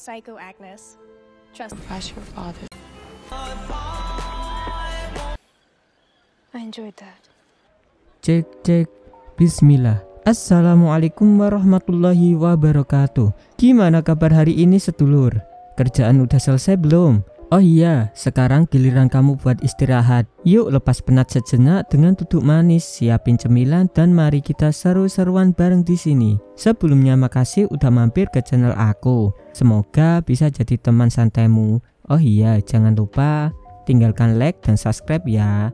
psycho, Agnes. Trust As your father. I enjoyed that. Cek cek. Bismillah. Assalamualaikum warahmatullahi wabarakatuh. Gimana kabar hari ini sedulur? Kerjaan udah selesai belum? Oh iya, sekarang giliran kamu buat istirahat. Yuk lepas penat sejenak dengan duduk manis, siapin cemilan dan mari kita seru-seruan bareng di sini. Sebelumnya makasih udah mampir ke channel aku. Semoga bisa jadi teman santaimu. Oh iya, jangan lupa tinggalkan like dan subscribe ya.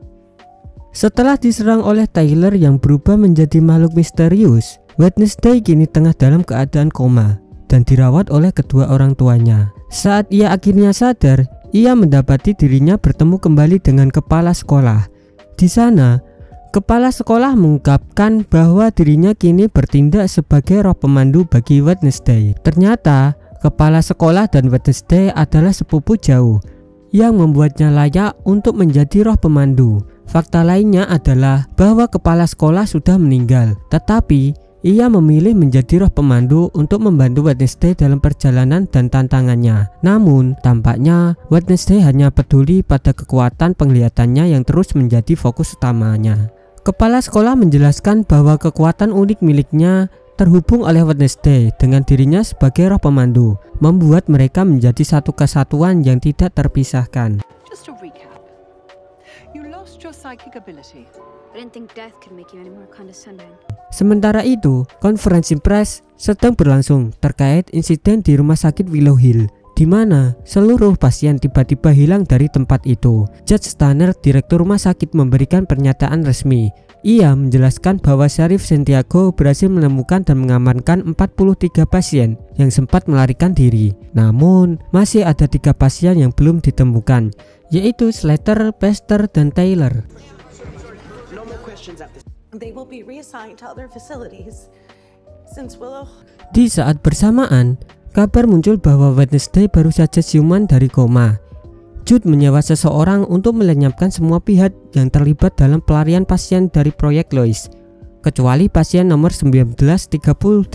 Setelah diserang oleh Tyler yang berubah menjadi makhluk misterius, Wednesday kini tengah dalam keadaan koma dan dirawat oleh kedua orang tuanya. Saat ia akhirnya sadar, ia mendapati dirinya bertemu kembali dengan kepala sekolah. Di sana, kepala sekolah mengungkapkan bahwa dirinya kini bertindak sebagai roh pemandu bagi Wednesday. Ternyata, kepala sekolah dan Wednesday adalah sepupu jauh yang membuatnya layak untuk menjadi roh pemandu. Fakta lainnya adalah bahwa kepala sekolah sudah meninggal, tetapi ia memilih menjadi roh pemandu untuk membantu Wednesday dalam perjalanan dan tantangannya. Namun, tampaknya Wednesday hanya peduli pada kekuatan penglihatannya yang terus menjadi fokus utamanya. Kepala sekolah menjelaskan bahwa kekuatan unik miliknya terhubung oleh Wednesday dengan dirinya sebagai roh pemandu, membuat mereka menjadi satu kesatuan yang tidak terpisahkan. Just to recap, you lost your psychic ability. I didn't think death could make you any more condescending. Sementara itu, konferensi pers sedang berlangsung terkait insiden di rumah sakit Willow Hill, di mana seluruh pasien tiba-tiba hilang dari tempat itu. Judge Stanner, direktur rumah sakit, memberikan pernyataan resmi. Ia menjelaskan bahwa Sheriff Santiago berhasil menemukan dan mengamankan 43 pasien yang sempat melarikan diri. Namun, masih ada 3 pasien yang belum ditemukan, yaitu Slater, Pester, dan Tyler. Di saat bersamaan, kabar muncul bahwa Wednesday baru saja siuman dari koma. Jude menyewa seseorang untuk melenyapkan semua pihak yang terlibat dalam pelarian pasien dari proyek Lois, kecuali pasien nomor 1938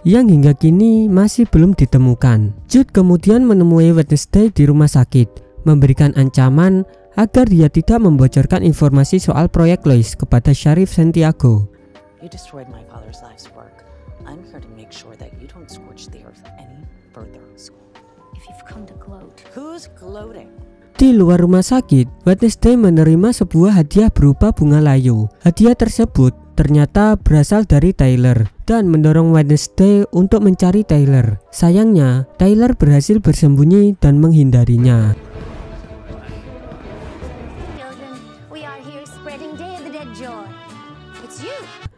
yang hingga kini masih belum ditemukan. Jude kemudian menemui Wednesday di rumah sakit, memberikan ancaman agar dia tidak membocorkan informasi soal proyek Lois kepada Sheriff Santiago. You destroyed my father's life's work. I'm here to make sure that you don't scorch the earth any further. If you've come to gloat. Who's gloating? Di luar rumah sakit, Wednesday menerima sebuah hadiah berupa bunga layu. Hadiah tersebut ternyata berasal dari Tyler dan mendorong Wednesday untuk mencari Tyler. Sayangnya, Tyler berhasil bersembunyi dan menghindarinya.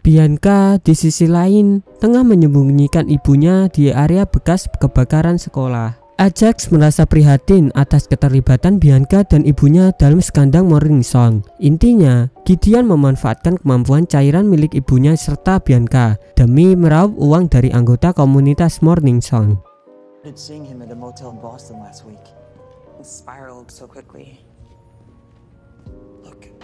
Bianca di sisi lain tengah menyembunyikan ibunya di area bekas kebakaran sekolah. Ajax merasa prihatin atas keterlibatan Bianca dan ibunya dalam skandal Morningsong. Intinya, Gideon memanfaatkan kemampuan cairan milik ibunya serta Bianca demi meraup uang dari anggota komunitas Morningsong.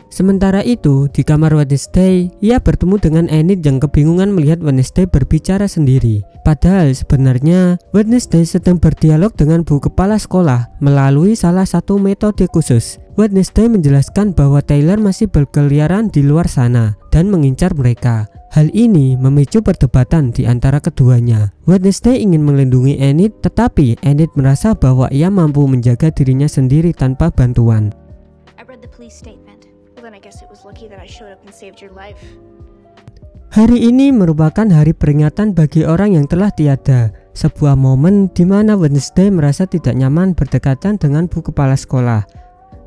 Sementara itu, di kamar Wednesday, ia bertemu dengan Enid yang kebingungan melihat Wednesday berbicara sendiri. Padahal sebenarnya Wednesday sedang berdialog dengan bu kepala sekolah melalui salah satu metode khusus. Wednesday menjelaskan bahwa Tyler masih berkeliaran di luar sana dan mengincar mereka. Hal ini memicu perdebatan di antara keduanya. Wednesday ingin melindungi Enid, tetapi Enid merasa bahwa ia mampu menjaga dirinya sendiri tanpa bantuan. Hari ini merupakan hari peringatan bagi orang yang telah tiada. Sebuah momen di mana Wednesday merasa tidak nyaman berdekatan dengan bu kepala sekolah.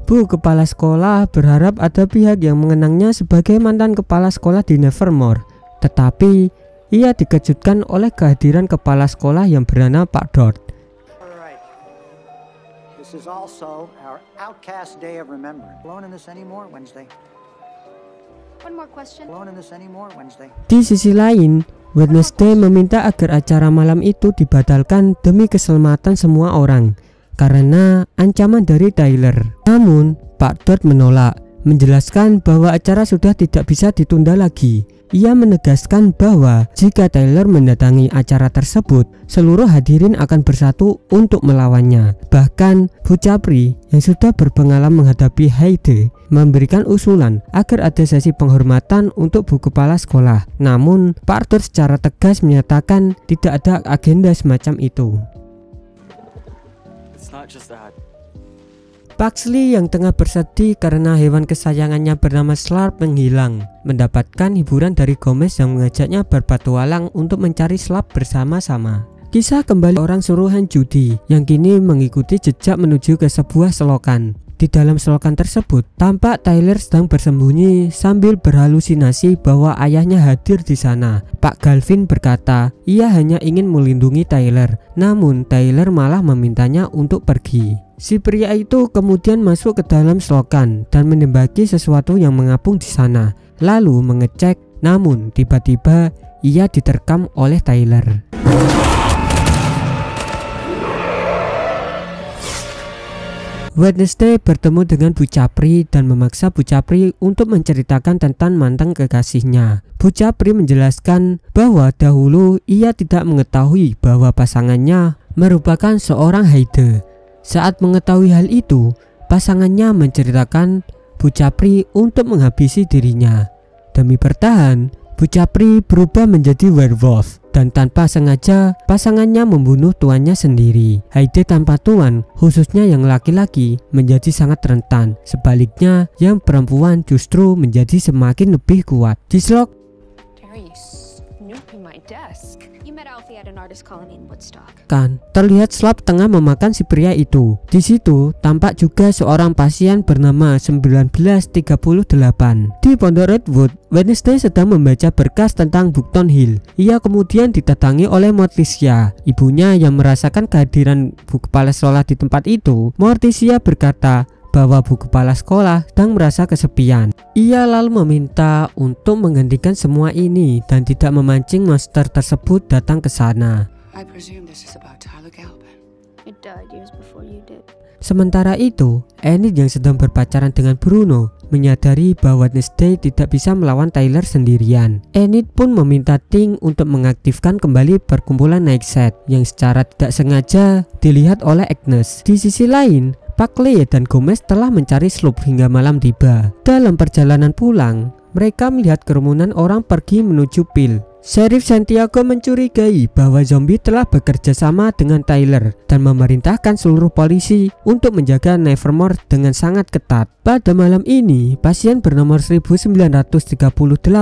Bu kepala sekolah berharap ada pihak yang mengenangnya sebagai mantan kepala sekolah di Nevermore. Tetapi ia dikejutkan oleh kehadiran kepala sekolah yang bernama Pak Dort. This is also our Outcast Day of Remembrance. Alone in this anymore, Wednesday? One more question. Alone in this anymore, Wednesday? Di sisi lain, Wednesday meminta agar acara malam itu dibatalkan demi keselamatan semua orang karena ancaman dari Tyler. Namun, Pak Dort menolak, menjelaskan bahwa acara sudah tidak bisa ditunda lagi. Ia menegaskan bahwa jika Tyler mendatangi acara tersebut, seluruh hadirin akan bersatu untuk melawannya. Bahkan Bu Capri yang sudah berpengalaman menghadapi Hyde memberikan usulan agar ada sesi penghormatan untuk Bu Kepala Sekolah. Namun Pak Arthur secara tegas menyatakan tidak ada agenda semacam itu. Pugsley yang tengah bersedih karena hewan kesayangannya bernama Slurp menghilang, mendapatkan hiburan dari Gomez yang mengajaknya berpetualang untuk mencari Slurp bersama-sama. Kisah kembali orang suruhan judi yang kini mengikuti jejak menuju ke sebuah selokan. Di dalam selokan tersebut, tampak Tyler sedang bersembunyi sambil berhalusinasi bahwa ayahnya hadir di sana. Pak Galvin berkata ia hanya ingin melindungi Tyler, namun Tyler malah memintanya untuk pergi. Si pria itu kemudian masuk ke dalam selokan dan menembaki sesuatu yang mengapung di sana, lalu mengecek, namun tiba-tiba ia diterkam oleh Tyler. Wednesday bertemu dengan Bu Capri dan memaksa Bu Capri untuk menceritakan tentang mantan kekasihnya. Bu Capri menjelaskan bahwa dahulu ia tidak mengetahui bahwa pasangannya merupakan seorang Hyde. Saat mengetahui hal itu, pasangannya menceritakan Bu Capri untuk menghabisi dirinya. Demi bertahan, Bu Capri berubah menjadi werewolf dan tanpa sengaja pasangannya membunuh tuannya sendiri. Hyde tanpa tuan, khususnya yang laki-laki, menjadi sangat rentan. Sebaliknya, yang perempuan justru menjadi semakin lebih kuat. Dislok kan terlihat Slurp tengah memakan si pria itu. Di situ tampak juga seorang pasien bernama 1938. Di Pondok Redwood, Wednesday sedang membaca berkas tentang Buckton Hill. Ia kemudian didatangi oleh Morticia, ibunya yang merasakan kehadiran Bu Kepala Sekolah di tempat itu. Morticia berkata bahwa Bu Kepala Sekolah sedang merasa kesepian. Ia lalu meminta untuk menghentikan semua ini dan tidak memancing monster tersebut datang ke sana. I presume this is about Tyler Galvin. It died years before you did. Sementara itu, Enid yang sedang berpacaran dengan Bruno menyadari bahwa Wednesday tidak bisa melawan Tyler sendirian. Enid pun meminta Ting untuk mengaktifkan kembali perkumpulan Nightshade yang secara tidak sengaja dilihat oleh Agnes. Di sisi lain, Pugsley dan Gomez telah mencari Slurp hingga malam tiba. Dalam perjalanan pulang, mereka melihat kerumunan orang pergi menuju Peel. Sheriff Santiago mencurigai bahwa zombie telah bekerja sama dengan Tyler dan memerintahkan seluruh polisi untuk menjaga Nevermore dengan sangat ketat. Pada malam ini, pasien bernomor 1938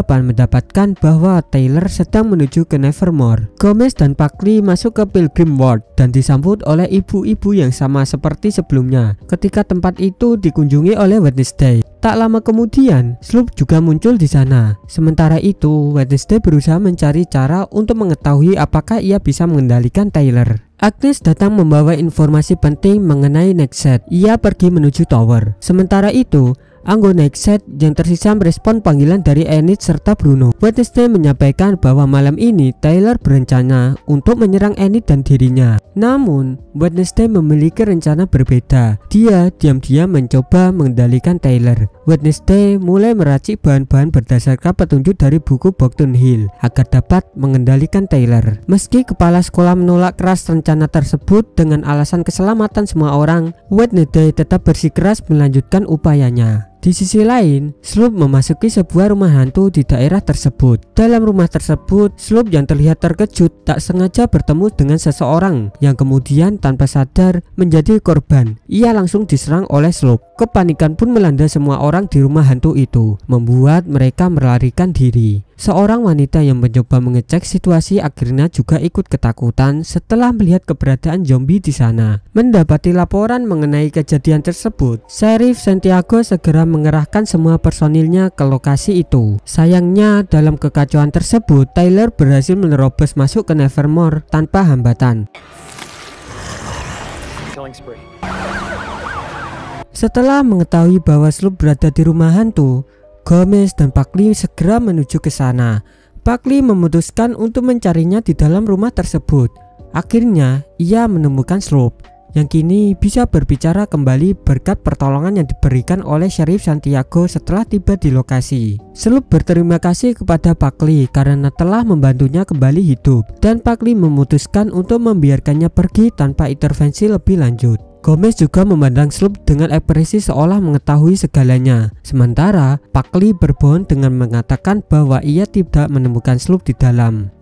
mendapatkan bahwa Tyler sedang menuju ke Nevermore. Gomez dan Pugsley masuk ke Pilgrim Ward dan disambut oleh ibu-ibu yang sama seperti sebelumnya ketika tempat itu dikunjungi oleh Wednesday. Tak lama kemudian, Slurp juga muncul di sana. Sementara itu, Wednesday berusaha mencari cara untuk mengetahui apakah ia bisa mengendalikan Tyler. Agnes datang membawa informasi penting mengenai Nightshade. Ia pergi menuju tower. Sementara itu, anggota Nightshade yang tersisa merespon panggilan dari Enid serta Bruno. Wednesday menyampaikan bahwa malam ini Tyler berencana untuk menyerang Enid dan dirinya. Namun, Wednesday memiliki rencana berbeda. Dia diam-diam mencoba mengendalikan Tyler. Wednesday mulai meracik bahan-bahan berdasarkan petunjuk dari buku Buckton Hill agar dapat mengendalikan Tyler. Meski kepala sekolah menolak keras rencana tersebut dengan alasan keselamatan semua orang, Wednesday tetap bersikeras melanjutkan upayanya. Di sisi lain, Slurp memasuki sebuah rumah hantu di daerah tersebut. Dalam rumah tersebut, Slurp yang terlihat terkejut tak sengaja bertemu dengan seseorang yang kemudian tanpa sadar menjadi korban. Ia langsung diserang oleh Slurp. Kepanikan pun melanda semua orang di rumah hantu itu, membuat mereka melarikan diri. Seorang wanita yang mencoba mengecek situasi akhirnya juga ikut ketakutan setelah melihat keberadaan zombie di sana. Mendapati laporan mengenai kejadian tersebut, Sheriff Santiago segera mengerahkan semua personilnya ke lokasi itu. Sayangnya, dalam kekacauan tersebut, Tyler berhasil menerobos masuk ke Nevermore tanpa hambatan. Setelah mengetahui bahwa Slurp berada di rumah hantu, Gomez dan Pugsley segera menuju ke sana. Pugsley memutuskan untuk mencarinya di dalam rumah tersebut. Akhirnya, ia menemukan Slurp. yang kini bisa berbicara kembali berkat pertolongan yang diberikan oleh Sheriff Santiago setelah tiba di lokasi. Sloop berterima kasih kepada Buckley karena telah membantunya kembali hidup, dan Buckley memutuskan untuk membiarkannya pergi tanpa intervensi lebih lanjut. Gomez juga memandang Sloop dengan ekspresi seolah mengetahui segalanya. Sementara Buckley berbohong dengan mengatakan bahwa ia tidak menemukan Sloop di dalam.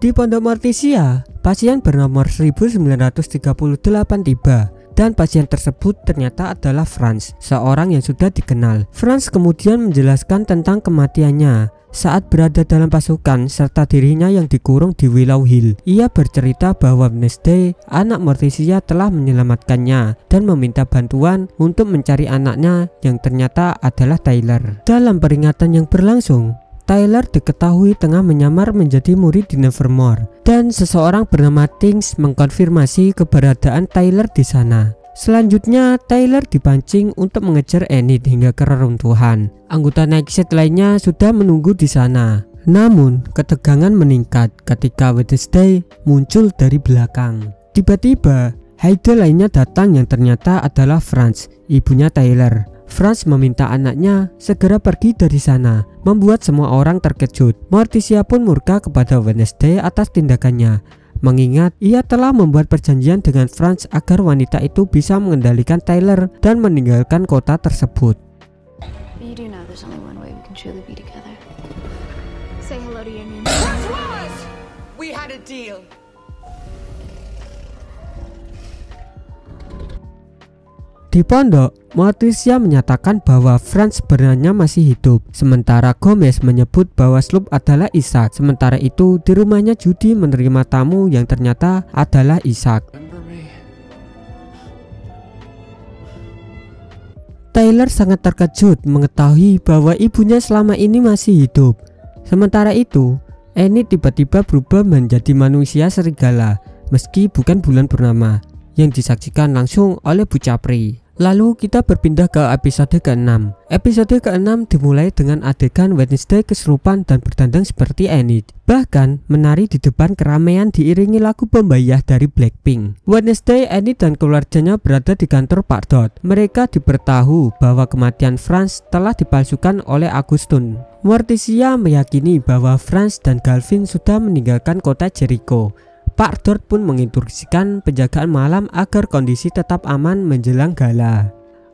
Di Pondok Morticia, pasien bernomor 1938 tiba, dan pasien tersebut ternyata adalah Franz, seorang yang sudah dikenal. Franz kemudian menjelaskan tentang kematiannya saat berada dalam pasukan serta dirinya yang dikurung di Willow Hill. Ia bercerita bahwa Wednesday, anak Morticia, telah menyelamatkannya dan meminta bantuan untuk mencari anaknya yang ternyata adalah Tyler. Dalam peringatan yang berlangsung, Tyler diketahui tengah menyamar menjadi murid di Nevermore, dan seseorang bernama Things mengkonfirmasi keberadaan Tyler di sana. Selanjutnya, Tyler dipancing untuk mengejar Enid hingga ke reruntuhan. Anggota Nightshade lainnya sudah menunggu di sana. Namun, ketegangan meningkat ketika Wednesday muncul dari belakang. Tiba-tiba, Heide lainnya datang yang ternyata adalah Franz, ibunya Tyler. Franz meminta anaknya segera pergi dari sana, membuat semua orang terkejut. Morticia pun murka kepada Wednesday atas tindakannya, mengingat ia telah membuat perjanjian dengan Franz agar wanita itu bisa mengendalikan Tyler dan meninggalkan kota tersebut. You do know there's only one way we can truly be together. Say hello to your new We had a deal. Di pondok, Morticia menyatakan bahwa Franz sebenarnya masih hidup, sementara Gomez menyebut bahwa Sloop adalah Isaac. Sementara itu, di rumahnya Judy menerima tamu yang ternyata adalah Isaac. Tyler sangat terkejut mengetahui bahwa ibunya selama ini masih hidup. Sementara itu, Enid tiba-tiba berubah menjadi manusia serigala, meski bukan bulan purnama, yang disaksikan langsung oleh Bu Capri. Lalu kita berpindah ke episode ke-6. Episode ke-6 dimulai dengan adegan Wednesday kesurupan dan berdandan seperti Enid, bahkan menari di depan keramaian diiringi lagu Pembayah dari Blackpink. Wednesday, Enid dan keluarganya berada di kantor Pak Dot. Mereka diberitahu bahwa kematian Franz telah dipalsukan oleh Augustine. Morticia meyakini bahwa Franz dan Galvin sudah meninggalkan kota Jericho. Pak Dot pun menginstruksikan penjagaan malam agar kondisi tetap aman menjelang gala.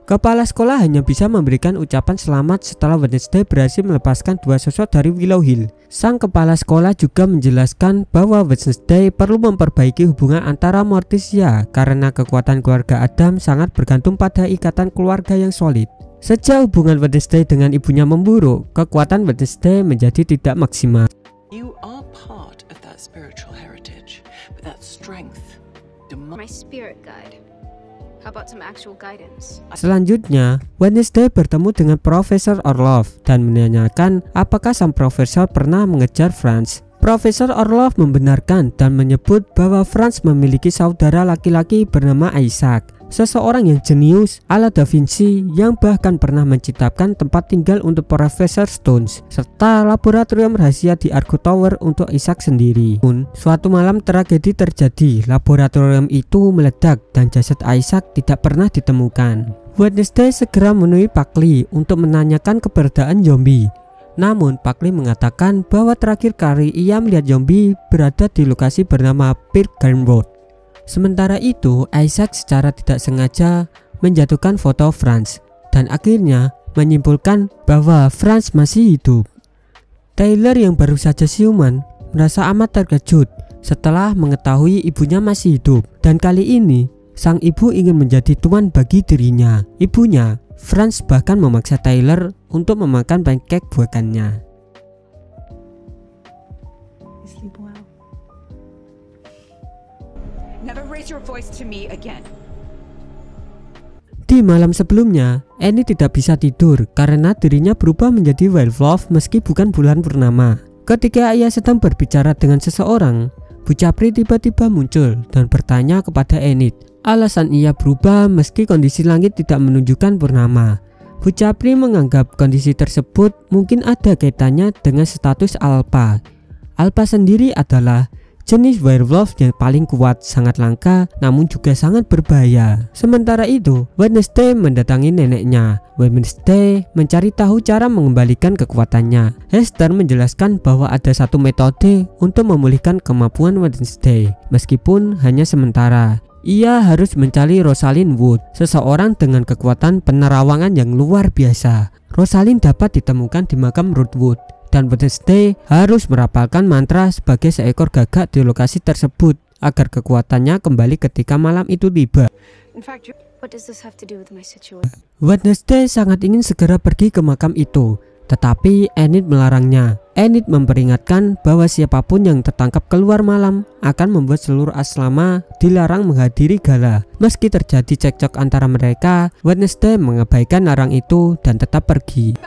Kepala sekolah hanya bisa memberikan ucapan selamat setelah Wednesday berhasil melepaskan dua sosok dari Willow Hill. Sang kepala sekolah juga menjelaskan bahwa Wednesday perlu memperbaiki hubungan antara Morticia karena kekuatan keluarga Adam sangat bergantung pada ikatan keluarga yang solid. Sejak hubungan Wednesday dengan ibunya memburuk, kekuatan Wednesday menjadi tidak maksimal. You are part of that spiritual heritage, but that strength My spirit guide. How about some actual guidance? Selanjutnya, Wednesday bertemu dengan Profesor Orlov dan menanyakan apakah sang profesor pernah mengejar Franz. Profesor Orlov membenarkan dan menyebut bahwa Franz memiliki saudara laki-laki bernama Isaac, seseorang yang jenius ala Da Vinci yang bahkan pernah menciptakan tempat tinggal untuk Profesor Stones serta laboratorium rahasia di Argo Tower untuk Isaac sendiri. Pun suatu malam tragedi terjadi, laboratorium itu meledak dan jasad Isaac tidak pernah ditemukan. Wednesday segera menemui Buckley untuk menanyakan keberadaan zombie. Namun Buckley mengatakan bahwa terakhir kali ia melihat zombie berada di lokasi bernama Pilgrim Road. Sementara itu, Isaac secara tidak sengaja menjatuhkan foto Franz dan akhirnya menyimpulkan bahwa Franz masih hidup. Tyler yang baru saja siuman merasa amat terkejut setelah mengetahui ibunya masih hidup, dan kali ini sang ibu ingin menjadi tuan bagi dirinya. Ibunya, Franz, bahkan memaksa Tyler untuk memakan pancake buatannya. sleep well. Never raise your voice to me again. Di malam sebelumnya, Annie tidak bisa tidur karena dirinya berubah menjadi werewolf meski bukan bulan purnama. Ketika ia sedang berbicara dengan seseorang, Bu Capri tiba-tiba muncul dan bertanya kepada Enid alasan ia berubah meski kondisi langit tidak menunjukkan purnama. Bu Capri menganggap kondisi tersebut mungkin ada kaitannya dengan status Alpha. Alpha sendiri adalah jenis werewolf yang paling kuat, sangat langka, namun juga sangat berbahaya. Sementara itu, Wednesday mendatangi neneknya. Wednesday mencari tahu cara mengembalikan kekuatannya. Hester menjelaskan bahwa ada satu metode untuk memulihkan kemampuan Wednesday, meskipun hanya sementara. Ia harus mencari Rosalind Wood, seseorang dengan kekuatan penerawangan yang luar biasa. Rosalind dapat ditemukan di makam Rootwood, dan Wednesday harus merapalkan mantra sebagai seekor gagak di lokasi tersebut agar kekuatannya kembali ketika malam itu tiba. In fact, What does this have to do with my situation? Wednesday sangat ingin segera pergi ke makam itu, tetapi Enid melarangnya. Enid memperingatkan bahwa siapapun yang tertangkap keluar malam akan membuat seluruh asrama dilarang menghadiri gala. Meski terjadi cekcok antara mereka, Wednesday mengabaikan larang itu dan tetap pergi.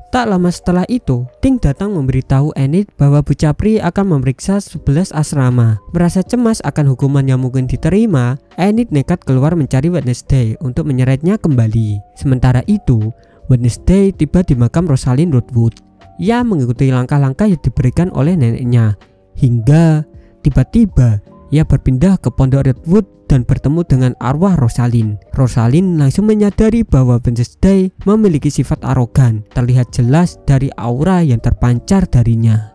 Tak lama setelah itu, Ting datang memberitahu Enid bahwa Bu Capri akan memeriksa 11 asrama. Merasa cemas akan hukuman yang mungkin diterima, Enid nekat keluar mencari Wednesday untuk menyeretnya kembali. Sementara itu, Wednesday tiba di makam Rosalind Rootwood. Ia mengikuti langkah-langkah yang diberikan oleh neneknya, hingga tiba-tiba ia berpindah ke pondok Redwood dan bertemu dengan arwah Rosalind. Rosalind langsung menyadari bahwa Wednesday memiliki sifat arogan, terlihat jelas dari aura yang terpancar darinya.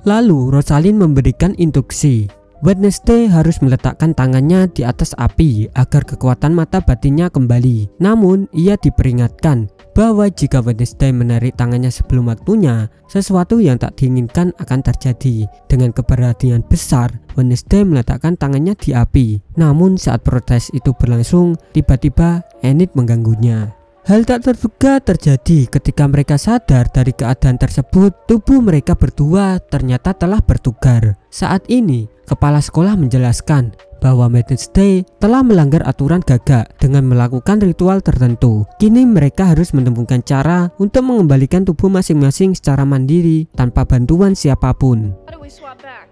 Lalu Rosalind memberikan instruksi. Wednesday harus meletakkan tangannya di atas api agar kekuatan mata batinnya kembali. Namun ia diperingatkan bahwa jika Wednesday menarik tangannya sebelum waktunya, sesuatu yang tak diinginkan akan terjadi. Dengan keberanian besar, Wednesday meletakkan tangannya di api. Namun saat protes itu berlangsung, tiba-tiba Enid mengganggunya. Hal tak terduga terjadi ketika mereka sadar dari keadaan tersebut. Tubuh mereka berdua ternyata telah bertukar. Saat ini, kepala sekolah menjelaskan bahwa Wednesday telah melanggar aturan gagak dengan melakukan ritual tertentu. Kini mereka harus menemukan cara untuk mengembalikan tubuh masing-masing secara mandiri tanpa bantuan siapapun. How do we swap back?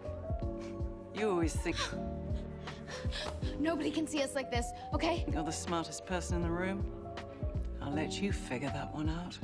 You always think Nobody can see us like this, okay? you're the smartest person in the room. I'll let you figure that one out.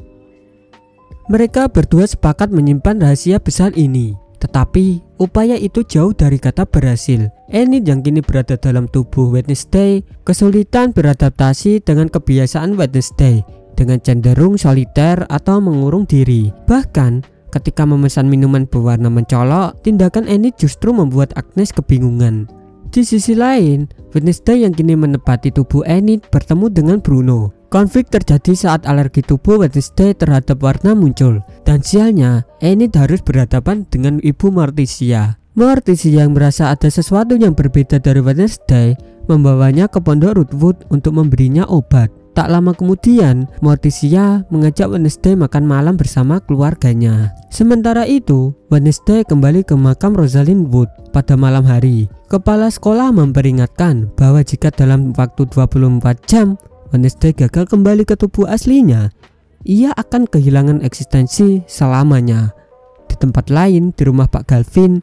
Mereka berdua sepakat menyimpan rahasia besar ini. Tetapi upaya itu jauh dari kata berhasil. Enid yang kini berada dalam tubuh Wednesday kesulitan beradaptasi dengan kebiasaan Wednesday dengan cenderung soliter atau mengurung diri. Bahkan ketika memesan minuman berwarna mencolok, tindakan Enid justru membuat Agnes kebingungan. Di sisi lain, Wednesday yang kini menempati tubuh Enid bertemu dengan Bruno. Konflik terjadi saat alergi tubuh Wednesday terhadap warna muncul, dan sialnya Enid harus berhadapan dengan Ibu Morticia. Morticia yang merasa ada sesuatu yang berbeda dari Wednesday membawanya ke pondok Rootwood untuk memberinya obat. Tak lama kemudian, Morticia mengajak Wednesday makan malam bersama keluarganya. Sementara itu, Wednesday kembali ke makam Rosalind Wood pada malam hari. Kepala sekolah memperingatkan bahwa jika dalam waktu 24 jam Wednesday gagal kembali ke tubuh aslinya, ia akan kehilangan eksistensi selamanya. Di tempat lain, di rumah Pak Galvin,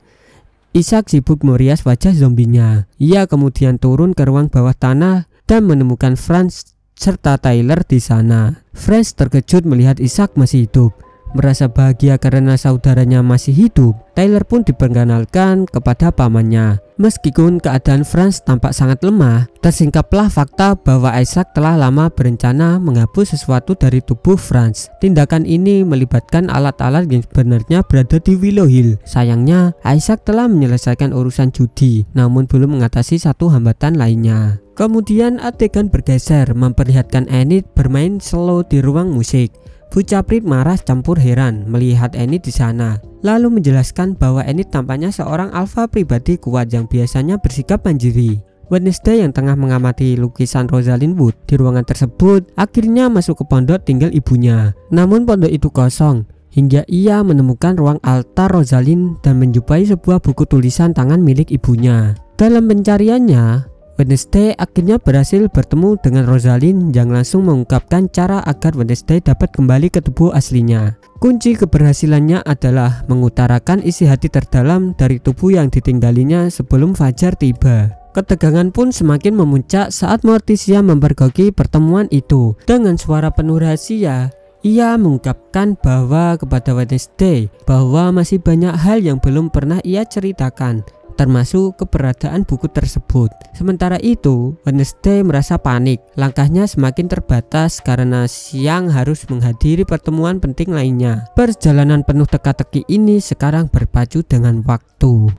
Isaac sibuk merias wajah zombinya. Ia kemudian turun ke ruang bawah tanah dan menemukan Franz serta Tyler di sana. Franz terkejut melihat Isaac masih hidup. Merasa bahagia karena saudaranya masih hidup, Tyler pun diperkenalkan kepada pamannya. Meskipun keadaan Franz tampak sangat lemah, tersingkaplah fakta bahwa Isaac telah lama berencana menghapus sesuatu dari tubuh Franz. Tindakan ini melibatkan alat-alat yang sebenarnya berada di Willow Hill. Sayangnya, Isaac telah menyelesaikan urusan judi, namun belum mengatasi satu hambatan lainnya. Kemudian adegan bergeser memperlihatkan Enid bermain solo di ruang musik. Bu Capri marah campur heran melihat Enid di sana, lalu menjelaskan bahwa Enid tampaknya seorang alfa pribadi kuat yang biasanya bersikap mandiri. Wednesday yang tengah mengamati lukisan Rosalind Wood di ruangan tersebut akhirnya masuk ke pondok tinggal ibunya. Namun pondok itu kosong hingga ia menemukan ruang altar Rosalind dan menjumpai sebuah buku tulisan tangan milik ibunya. Dalam pencariannya, Wednesday akhirnya berhasil bertemu dengan Rosalind yang langsung mengungkapkan cara agar Wednesday dapat kembali ke tubuh aslinya. Kunci keberhasilannya adalah mengutarakan isi hati terdalam dari tubuh yang ditinggalinya sebelum fajar tiba. Ketegangan pun semakin memuncak saat Morticia mempergoki pertemuan itu. Dengan suara penuh rahasia, Ia mengungkapkan bahwa kepada Wednesday bahwa masih banyak hal yang belum pernah ia ceritakan, termasuk keberadaan buku tersebut. Sementara itu, Wednesday merasa panik. Langkahnya semakin terbatas karena Siang harus menghadiri pertemuan penting lainnya. Perjalanan penuh teka-teki ini sekarang berpacu dengan waktu.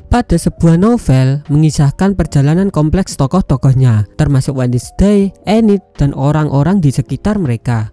Pada sebuah novel mengisahkan perjalanan kompleks tokoh-tokohnya, termasuk Wednesday, Enid, dan orang-orang di sekitar mereka.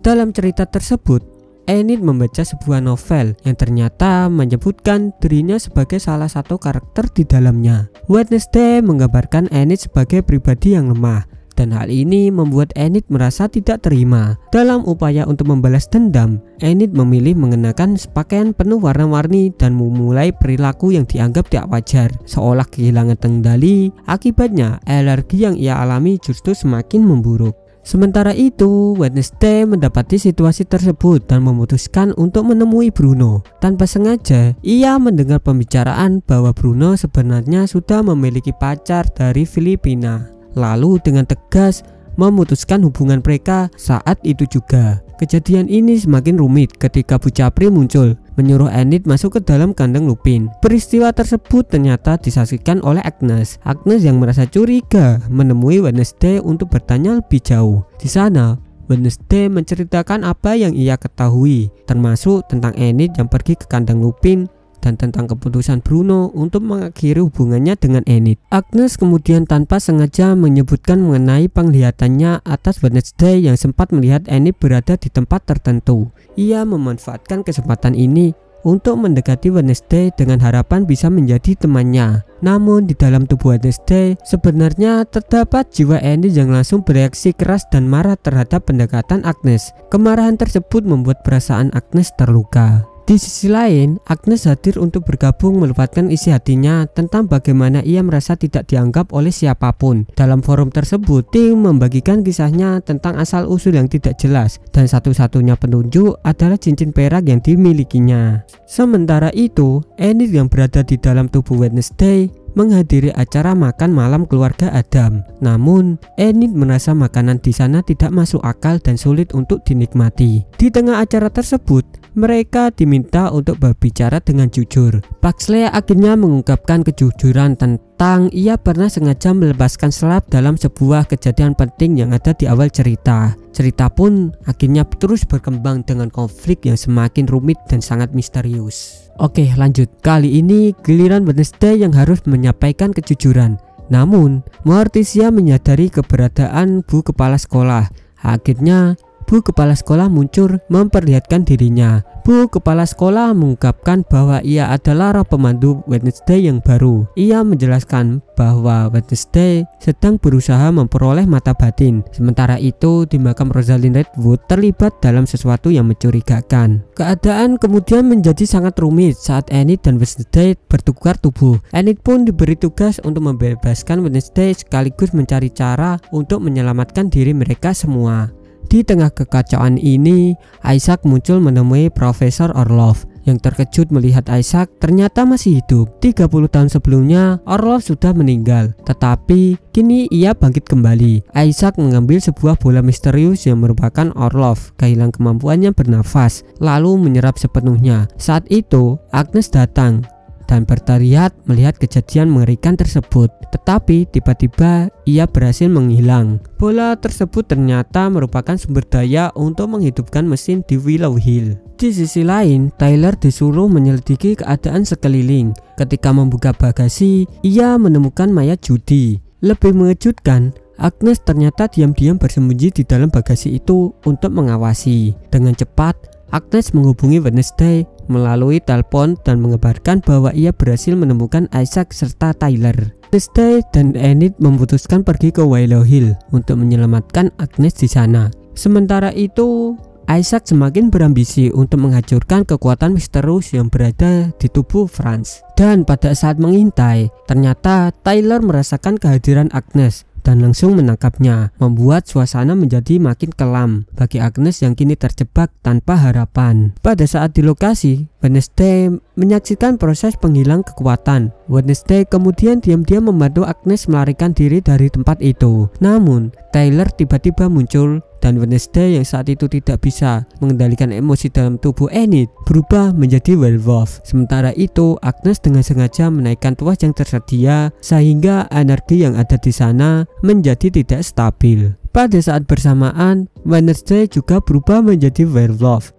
Dalam cerita tersebut, Enid membaca sebuah novel yang ternyata menyebutkan dirinya sebagai salah satu karakter di dalamnya. Wednesday menggambarkan Enid sebagai pribadi yang lemah, dan hal ini membuat Enid merasa tidak terima. Dalam upaya untuk membalas dendam, Enid memilih mengenakan pakaian penuh warna-warni dan memulai perilaku yang dianggap tidak wajar, seolah kehilangan kendali. Akibatnya, alergi yang ia alami justru semakin memburuk. Sementara itu, Wednesday mendapati situasi tersebut dan memutuskan untuk menemui Bruno. Tanpa sengaja, ia mendengar pembicaraan bahwa Bruno sebenarnya sudah memiliki pacar dari Filipina. Lalu dengan tegas memutuskan hubungan mereka saat itu juga. Kejadian ini semakin rumit ketika Bu Capri muncul, menyuruh Enid masuk ke dalam kandang Lupin. Peristiwa tersebut ternyata disaksikan oleh Agnes. Agnes yang merasa curiga menemui Wednesday untuk bertanya lebih jauh. Di sana, Wednesday menceritakan apa yang ia ketahui, termasuk tentang Enid yang pergi ke kandang Lupin dan tentang keputusan Bruno untuk mengakhiri hubungannya dengan Enid. Agnes kemudian tanpa sengaja menyebutkan mengenai penglihatannya atas Wednesday yang sempat melihat Enid berada di tempat tertentu. Ia memanfaatkan kesempatan ini untuk mendekati Wednesday dengan harapan bisa menjadi temannya. Namun di dalam tubuh Wednesday sebenarnya terdapat jiwa Enid yang langsung bereaksi keras dan marah terhadap pendekatan Agnes. Kemarahan tersebut membuat perasaan Agnes terluka. Di sisi lain, Agnes hadir untuk bergabung meluapkan isi hatinya tentang bagaimana ia merasa tidak dianggap oleh siapapun. Dalam forum tersebut, Tim membagikan kisahnya tentang asal-usul yang tidak jelas dan satu-satunya petunjuk adalah cincin perak yang dimilikinya. Sementara itu, Enid yang berada di dalam tubuh Wednesday menghadiri acara makan malam keluarga Adam. Namun, Enid merasa makanan di sana tidak masuk akal dan sulit untuk dinikmati. Di tengah acara tersebut, mereka diminta untuk berbicara dengan jujur. Pugsley akhirnya mengungkapkan kejujuran tentang ia pernah sengaja melepaskan selap dalam sebuah kejadian penting yang ada di awal cerita. Cerita pun akhirnya terus berkembang dengan konflik yang semakin rumit dan sangat misterius. Oke, lanjut. Kali ini giliran Wednesday yang harus menyampaikan kejujuran. Namun, Morticia menyadari keberadaan Bu Kepala Sekolah. Akhirnya, Bu Kepala Sekolah muncul memperlihatkan dirinya. Bu Kepala Sekolah mengungkapkan bahwa ia adalah roh pemandu Wednesday yang baru. Ia menjelaskan bahwa Wednesday sedang berusaha memperoleh mata batin. Sementara itu, di makam Rosalind Redwood terlibat dalam sesuatu yang mencurigakan. Keadaan kemudian menjadi sangat rumit saat Enid dan Wednesday bertukar tubuh. Enid pun diberi tugas untuk membebaskan Wednesday sekaligus mencari cara untuk menyelamatkan diri mereka semua. Di tengah kekacauan ini, Isaac muncul menemui Profesor Orlov yang terkejut melihat Isaac ternyata masih hidup. 30 tahun sebelumnya, Orlov sudah meninggal, tetapi kini ia bangkit kembali. Isaac mengambil sebuah bola misterius yang merupakan Orlov, kehilangan kemampuannya bernafas, lalu menyerap sepenuhnya. Saat itu, Agnes datang dan berteriak melihat kejadian mengerikan tersebut. Tetapi tiba-tiba ia berhasil menghilang. Bola tersebut ternyata merupakan sumber daya untuk menghidupkan mesin di Willow Hill. Di sisi lain, Tyler disuruh menyelidiki keadaan sekeliling. Ketika membuka bagasi, ia menemukan mayat Judy. Lebih mengejutkan, Agnes ternyata diam-diam bersembunyi di dalam bagasi itu untuk mengawasi. Dengan cepat, Agnes menghubungi Wednesday melalui telepon dan mengabarkan bahwa ia berhasil menemukan Isaac serta Tyler. Wednesday dan Enid memutuskan pergi ke Willow Hill untuk menyelamatkan Agnes di sana. Sementara itu, Isaac semakin berambisi untuk menghancurkan kekuatan misterius yang berada di tubuh Franz. Dan pada saat mengintai, ternyata Tyler merasakan kehadiran Agnes. dan langsung menangkapnya, membuat suasana menjadi makin kelam bagi Agnes yang kini terjebak tanpa harapan. Pada saat di lokasi, Wednesday menyaksikan proses penghilang kekuatan. Wednesday kemudian diam-diam membantu Agnes melarikan diri dari tempat itu. Namun, Tyler tiba-tiba muncul dan Wednesday yang saat itu tidak bisa mengendalikan emosi dalam tubuh Enid berubah menjadi werewolf. Sementara itu, Agnes dengan sengaja menaikkan tuas yang tersedia sehingga energi yang ada di sana menjadi tidak stabil. Pada saat bersamaan, Wednesday juga berubah menjadi werewolf.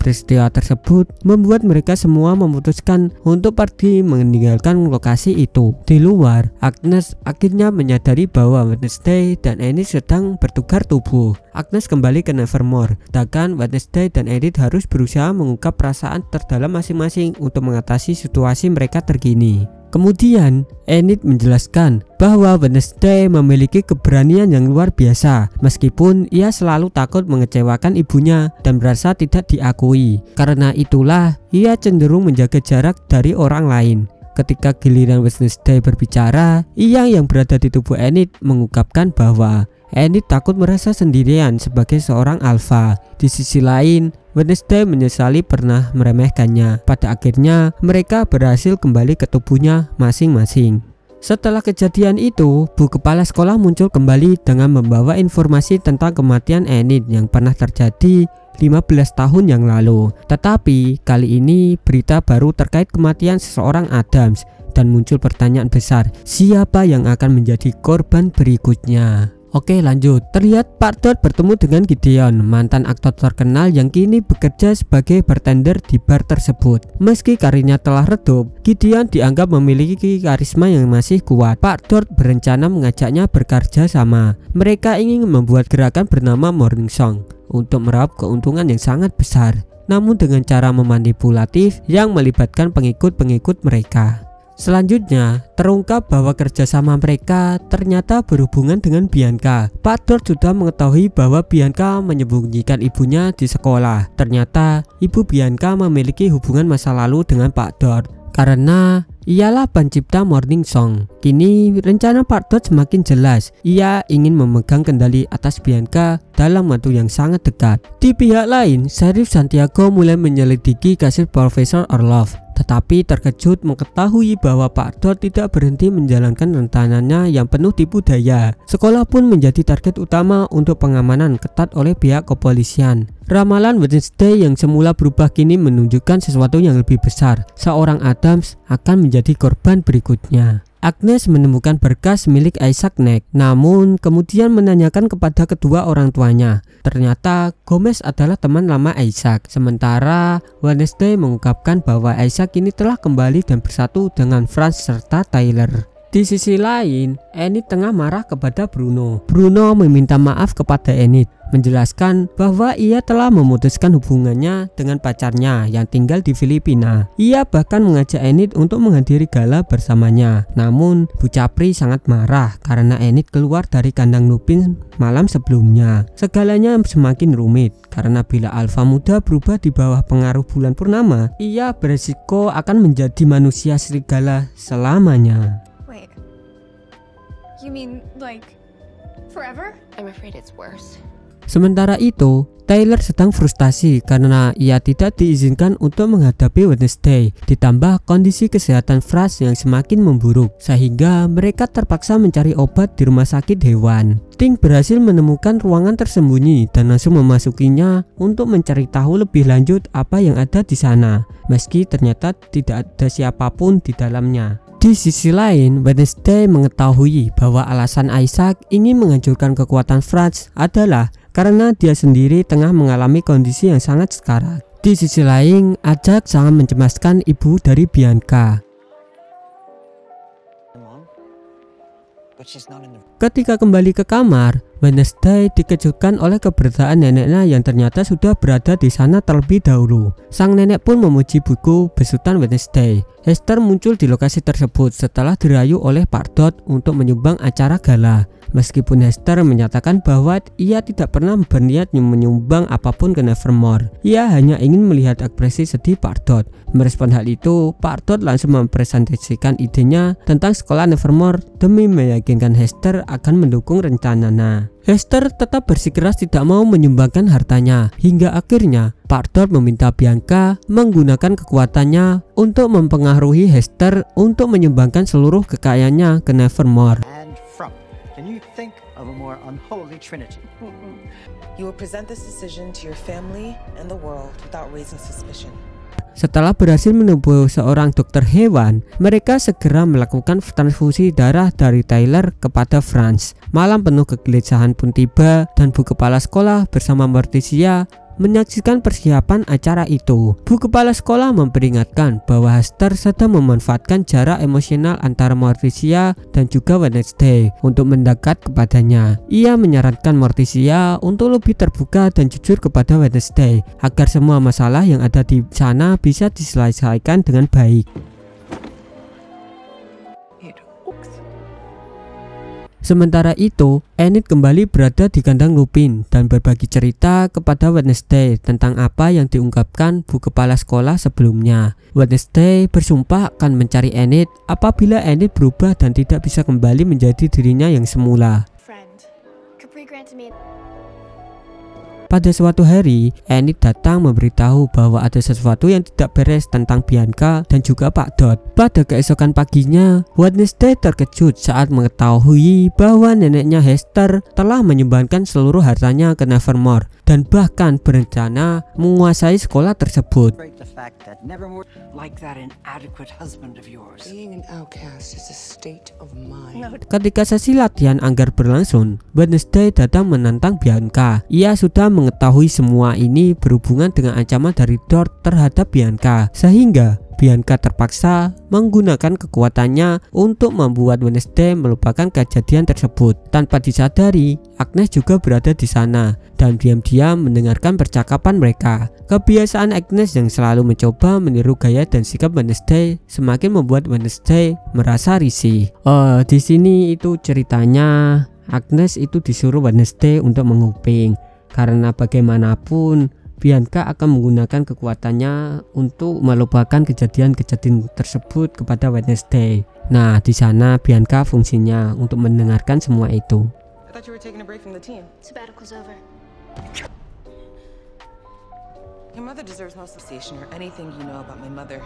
Peristiwa tersebut membuat mereka semua memutuskan untuk pergi meninggalkan lokasi itu. Di luar, Agnes akhirnya menyadari bahwa Wednesday dan Enid sedang bertukar tubuh. Agnes kembali ke Nevermore, sedangkan Wednesday dan Enid harus berusaha mengungkap perasaan terdalam masing-masing untuk mengatasi situasi mereka terkini. Kemudian, Enid menjelaskan bahwa Wednesday memiliki keberanian yang luar biasa meskipun ia selalu takut mengecewakan ibunya dan merasa tidak diakui. Karena itulah, ia cenderung menjaga jarak dari orang lain. Ketika giliran Wednesday berbicara, ia yang berada di tubuh Enid mengungkapkan bahwa Enid takut merasa sendirian sebagai seorang alpha. Di sisi lain, Wednesday menyesali pernah meremehkannya. Pada akhirnya, mereka berhasil kembali ke tubuhnya masing-masing. Setelah kejadian itu, Bu Kepala Sekolah muncul kembali dengan membawa informasi tentang kematian Enid yang pernah terjadi 15 tahun yang lalu. Tetapi kali ini berita baru terkait kematian seseorang Adams dan muncul pertanyaan besar, siapa yang akan menjadi korban berikutnya? Oke, lanjut. Terlihat Pak Todd bertemu dengan Gideon, mantan aktor terkenal yang kini bekerja sebagai bartender di bar tersebut. Meski karirnya telah redup, Gideon dianggap memiliki karisma yang masih kuat. Pak Todd berencana mengajaknya bekerja sama. Mereka ingin membuat gerakan bernama Morning Song untuk meraup keuntungan yang sangat besar, namun dengan cara memanipulatif yang melibatkan pengikut-pengikut mereka. Selanjutnya, terungkap bahwa kerjasama mereka ternyata berhubungan dengan Bianca. Pak Todd sudah mengetahui bahwa Bianca menyembunyikan ibunya di sekolah. Ternyata, ibu Bianca memiliki hubungan masa lalu dengan Pak Todd karena ialah pencipta Morning Song. Kini rencana Pak Todd semakin jelas. Ia ingin memegang kendali atas Bianca dalam waktu yang sangat dekat. Di pihak lain, Sheriff Santiago mulai menyelidiki kasus Profesor Orlov, tetapi terkejut mengetahui bahwa Pak Todd tidak berhenti menjalankan rencananya yang penuh tipu daya. Sekolah pun menjadi target utama untuk pengamanan ketat oleh pihak kepolisian. Ramalan Wednesday yang semula berubah kini menunjukkan sesuatu yang lebih besar. Seorang Adams akan menjadi korban berikutnya. Agnes menemukan berkas milik Isaac Neck, namun kemudian menanyakan kepada kedua orang tuanya. Ternyata Gomez adalah teman lama Isaac. Sementara Wednesday mengungkapkan bahwa Isaac kini telah kembali dan bersatu dengan Franz serta Tyler. Di sisi lain, Enid tengah marah kepada Bruno. Bruno meminta maaf kepada Enid, menjelaskan bahwa ia telah memutuskan hubungannya dengan pacarnya yang tinggal di Filipina. Ia bahkan mengajak Enid untuk menghadiri gala bersamanya. Namun, Bu Capri sangat marah karena Enid keluar dari kandang Lupin malam sebelumnya. Segalanya semakin rumit karena bila alfa muda berubah di bawah pengaruh bulan purnama, ia beresiko akan menjadi manusia serigala selamanya. Wait. You mean, like, forever? I'm afraid it's worse. Sementara itu, Tyler sedang frustasi karena ia tidak diizinkan untuk menghadapi Wednesday. Ditambah kondisi kesehatan Franz yang semakin memburuk, sehingga mereka terpaksa mencari obat di rumah sakit hewan. Ting berhasil menemukan ruangan tersembunyi dan langsung memasukinya untuk mencari tahu lebih lanjut apa yang ada di sana, meski ternyata tidak ada siapapun di dalamnya. Di sisi lain, Wednesday mengetahui bahwa alasan Isaac ingin menghancurkan kekuatan Franz adalah karena dia sendiri tengah mengalami kondisi yang sangat sekarat. Di sisi lain, Isaac sangat mencemaskan ibu dari Bianca. Ketika kembali ke kamar, Wednesday dikejutkan oleh keberadaan neneknya yang ternyata sudah berada di sana terlebih dahulu. Sang nenek pun memuji buku besutan Wednesday. Hester muncul di lokasi tersebut setelah dirayu oleh Pak Dodd untuk menyumbang acara gala. Meskipun Hester menyatakan bahwa ia tidak pernah berniat menyumbang apapun ke Nevermore, ia hanya ingin melihat ekspresi sedih Pak Dodd. Merespon hal itu, Pak Dodd langsung mempresentasikan idenya tentang sekolah Nevermore demi meyakinkan Hester akan mendukung rencananya. Hester tetap bersikeras tidak mau menyumbangkan hartanya, hingga akhirnya Pak Dodd meminta Bianca menggunakan kekuatannya untuk mempengaruhi Hester untuk menyumbangkan seluruh kekayaannya ke Nevermore. And from. Can you think of a more unholy trinity? You will present this decision to your family and the world without raising suspicion. Setelah berhasil menipu seorang dokter hewan, mereka segera melakukan transfusi darah dari Tyler kepada Franz. Malam penuh kegelisahan pun tiba dan Bu Kepala Sekolah bersama Morticia menyaksikan persiapan acara itu. Bu Kepala Sekolah memperingatkan bahwa Hester sedang memanfaatkan jarak emosional antara Morticia dan juga Wednesday untuk mendekat kepadanya. Ia menyarankan Morticia untuk lebih terbuka dan jujur kepada Wednesday agar semua masalah yang ada di sana bisa diselesaikan dengan baik. Sementara itu, Enid kembali berada di kandang Lupin dan berbagi cerita kepada Wednesday tentang apa yang diungkapkan Bu Kepala Sekolah sebelumnya. Wednesday bersumpah akan mencari Enid apabila Enid berubah dan tidak bisa kembali menjadi dirinya yang semula. Pada suatu hari, Enid datang memberitahu bahwa ada sesuatu yang tidak beres tentang Bianca dan juga Pak Dodd. Pada keesokan paginya, Wednesday terkejut saat mengetahui bahwa neneknya Hester telah menyumbangkan seluruh hartanya ke Nevermore dan bahkan berencana menguasai sekolah tersebut. Like that inadequate husband of yours. Being an outcast is a state of mind. Ketika sesi latihan anggar berlangsung, Wednesday datang menantang Bianca. Ia sudah mengetahui semua ini berhubungan dengan ancaman dari Dodd terhadap Bianca, sehingga Bianca terpaksa menggunakan kekuatannya untuk membuat Wednesday melupakan kejadian tersebut. Tanpa disadari, Agnes juga berada di sana dan diam-diam mendengarkan percakapan mereka. Kebiasaan Agnes yang selalu mencoba meniru gaya dan sikap Wednesday semakin membuat Wednesday merasa risih. Di sini itu ceritanya Agnes itu disuruh Wednesday untuk menguping karena bagaimanapun Bianca akan menggunakan kekuatannya untuk melupakan kejadian-kejadian tersebut kepada Wednesday. Nah, di sana Bianca fungsinya untuk mendengarkan semua itu. I thought you were taking a break from the team. Sabbatical's over. Your mother deserves no association or anything you know about my mother.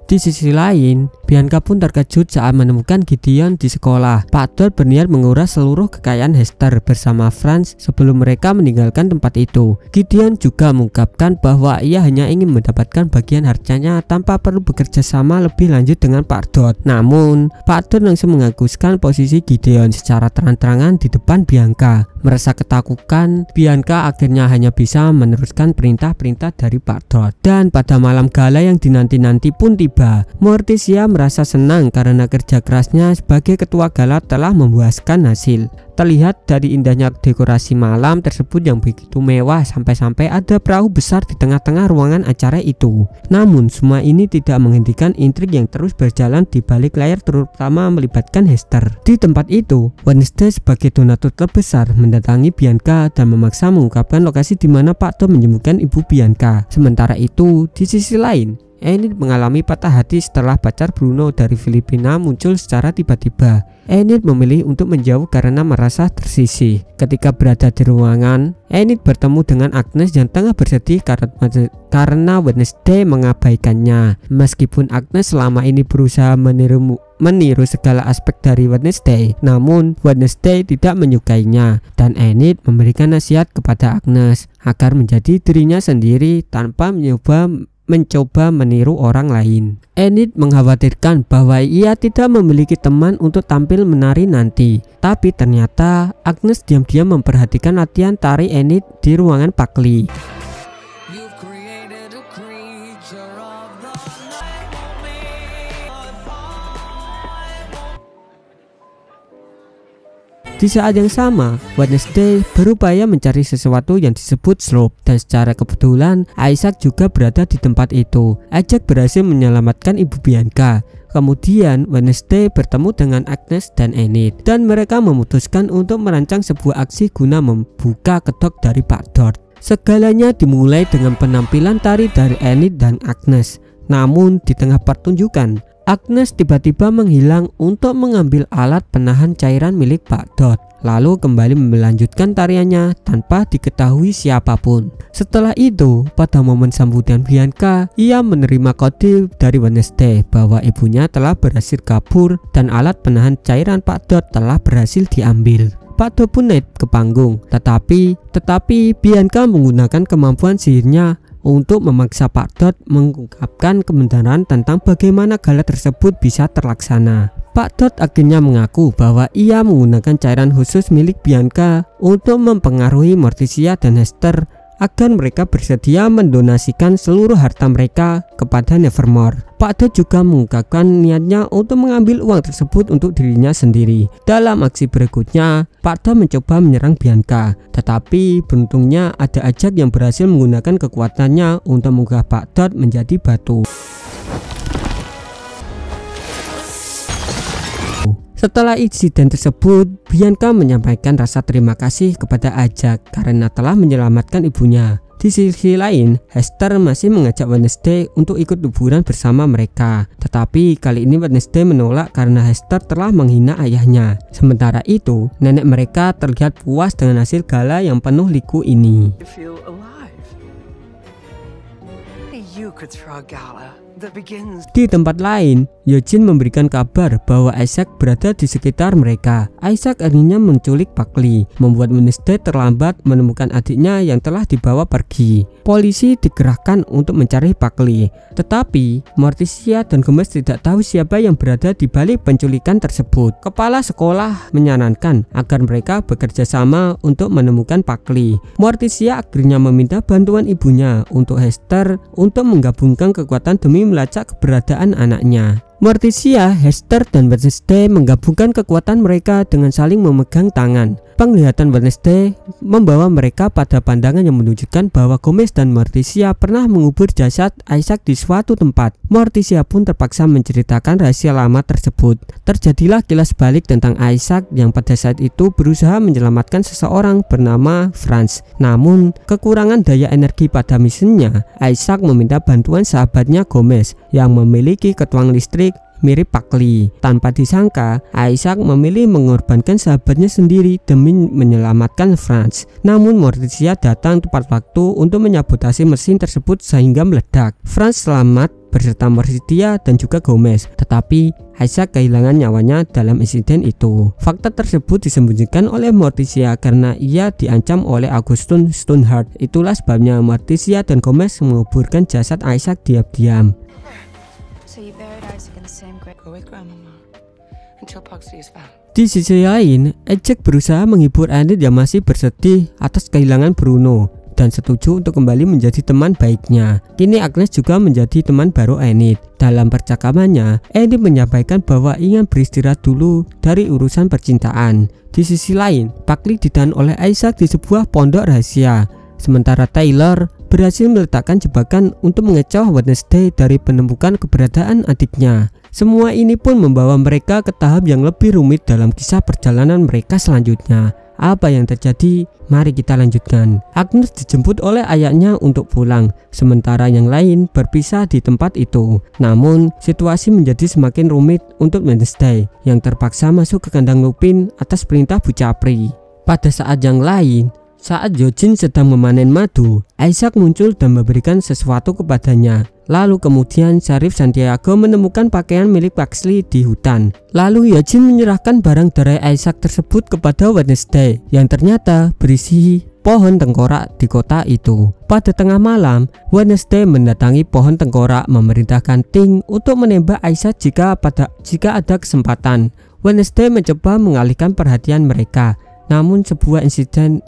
Di sisi lain, Bianca pun terkejut saat menemukan Gideon di sekolah. Pak Dodd berniat menguras seluruh kekayaan Hester bersama Franz sebelum mereka meninggalkan tempat itu. Gideon juga mengungkapkan bahwa ia hanya ingin mendapatkan bagian hartanya tanpa perlu bekerja sama lebih lanjut dengan Pak Dodd. Namun, Pak Dodd langsung mengaguskan posisi Gideon secara terang-terangan di depan Bianca. Merasa ketakutan, Bianca akhirnya hanya bisa meneruskan perintah-perintah dari Pak Dodd. Dan pada malam gala yang dinanti-nanti pun tiba. Morticia merasa senang karena kerja kerasnya sebagai ketua gala telah membuahkan hasil. Terlihat dari indahnya dekorasi malam tersebut yang begitu mewah sampai-sampai ada perahu besar di tengah-tengah ruangan acara itu. Namun semua ini tidak menghentikan intrik yang terus berjalan di balik layar, terutama melibatkan Hester. Di tempat itu, Wednesday sebagai donatur terbesar mendatangi Bianca dan memaksa mengungkapkan lokasi di mana Pak Dodd menyembuhkan ibu Bianca. Sementara itu, di sisi lain, Enid mengalami patah hati setelah pacar Bruno dari Filipina muncul secara tiba-tiba. Enid memilih untuk menjauh karena merasa tersisih. Ketika berada di ruangan, Enid bertemu dengan Agnes yang tengah bersedih karena Wednesday mengabaikannya. Meskipun Agnes selama ini berusaha meniru segala aspek dari Wednesday, namun Wednesday tidak menyukainya dan Enid memberikan nasihat kepada Agnes agar menjadi dirinya sendiri tanpa mencoba meniru orang lain. Enid mengkhawatirkan bahwa ia tidak memiliki teman untuk tampil menari nanti. Tapi ternyata Agnes diam-diam memperhatikan latihan tari Enid di ruangan Pak Lee. Di saat yang sama, Wednesday berupaya mencari sesuatu yang disebut slope, dan secara kebetulan Isaac juga berada di tempat itu. Isaac berhasil menyelamatkan ibu Bianca. Kemudian Wednesday bertemu dengan Agnes dan Enid, dan mereka memutuskan untuk merancang sebuah aksi guna membuka kedok dari Pak Dort. Segalanya dimulai dengan penampilan tari dari Enid dan Agnes. Namun di tengah pertunjukan, Agnes tiba-tiba menghilang untuk mengambil alat penahan cairan milik Pak Dort, lalu kembali melanjutkan tariannya tanpa diketahui siapapun. Setelah itu, pada momen sambutan Bianca, ia menerima kode dari Wednesday bahwa ibunya telah berhasil kabur dan alat penahan cairan Pak Dort telah berhasil diambil. Pak Dort pun naik ke panggung, tetapi Bianca menggunakan kemampuan sihirnya untuk memaksa Pak Dort mengungkapkan kebenaran tentang bagaimana gala tersebut bisa terlaksana. Pak Dort akhirnya mengaku bahwa ia menggunakan cairan khusus milik Bianca untuk mempengaruhi Morticia dan Hester agar mereka bersedia mendonasikan seluruh harta mereka kepada Nevermore. Pak Dort juga mengungkapkan niatnya untuk mengambil uang tersebut untuk dirinya sendiri. Dalam aksi berikutnya, Pak Dort mencoba menyerang Bianca, tetapi beruntungnya ada Isaac yang berhasil menggunakan kekuatannya untuk mengubah Pak Dort menjadi batu. Setelah insiden tersebut, Bianca menyampaikan rasa terima kasih kepada Isaac karena telah menyelamatkan ibunya. Di sisi lain, Hester masih mengajak Wednesday untuk ikut liburan bersama mereka. Tetapi kali ini Wednesday menolak karena Hester telah menghina ayahnya. Sementara itu, nenek mereka terlihat puas dengan hasil gala yang penuh liku ini. Di tempat lain, Eugene memberikan kabar bahwa Isaac berada di sekitar mereka. Isaac akhirnya menculik Buckley, membuat Wednesday terlambat menemukan adiknya yang telah dibawa pergi. Polisi dikerahkan untuk mencari Buckley, tetapi Morticia dan Gomez tidak tahu siapa yang berada di balik penculikan tersebut. Kepala sekolah menyarankan agar mereka bekerja sama untuk menemukan Buckley. Morticia akhirnya meminta bantuan ibunya untuk Hester untuk menggabungkan kekuatan demi melacak keberadaan anaknya. Morticia, Hester, dan Wednesday menggabungkan kekuatan mereka dengan saling memegang tangan. Penglihatan Wednesday membawa mereka pada pandangan yang menunjukkan bahwa Gomez dan Morticia pernah mengubur jasad Isaac di suatu tempat. Morticia pun terpaksa menceritakan rahasia lama tersebut. Terjadilah kilas balik tentang Isaac yang pada saat itu berusaha menyelamatkan seseorang bernama Franz. Namun, kekurangan daya energi pada misinya, Isaac meminta bantuan sahabatnya Gomez yang memiliki ketuang listrik mirip Buckley. Tanpa disangka, Isaac memilih mengorbankan sahabatnya sendiri demi menyelamatkan Franz. Namun Morticia datang tepat waktu untuk menyabotase mesin tersebut sehingga meledak. Franz selamat beserta Morticia dan juga Gomez, tetapi Isaac kehilangan nyawanya dalam insiden itu. Fakta tersebut disembunyikan oleh Morticia karena ia diancam oleh Augustus Stoneheart. Itulah sebabnya Morticia dan Gomez menguburkan jasad Isaac diam-diam. Di sisi lain, Isaac berusaha menghibur Enid yang masih bersedih atas kehilangan Bruno dan setuju untuk kembali menjadi teman baiknya. Kini Agnes juga menjadi teman baru Enid. Dalam percakapannya, Enid menyampaikan bahwa ingin beristirahat dulu dari urusan percintaan. Di sisi lain, Buckley ditahan oleh Isaac di sebuah pondok rahasia. Sementara Taylor berhasil meletakkan jebakan untuk mengecoh Wednesday dari penemukan keberadaan adiknya. Semua ini pun membawa mereka ke tahap yang lebih rumit dalam kisah perjalanan mereka selanjutnya. Apa yang terjadi? Mari kita lanjutkan. Agnes dijemput oleh ayahnya untuk pulang, sementara yang lain berpisah di tempat itu. Namun, situasi menjadi semakin rumit untuk Wednesday yang terpaksa masuk ke kandang Lupin atas perintah Bu Capri. Pada saat yang lain, saat Eugene sedang memanen madu, Isaac muncul dan memberikan sesuatu kepadanya. Lalu kemudian Sheriff Santiago menemukan pakaian milik Pugsley di hutan. Lalu Eugene menyerahkan barang dari Isaac tersebut kepada Wednesday yang ternyata berisi pohon tengkorak di kota itu. Pada tengah malam, Wednesday mendatangi pohon tengkorak memerintahkan Ting untuk menembak Isaac jika ada kesempatan. Wednesday mencoba mengalihkan perhatian mereka. namun sebuah insiden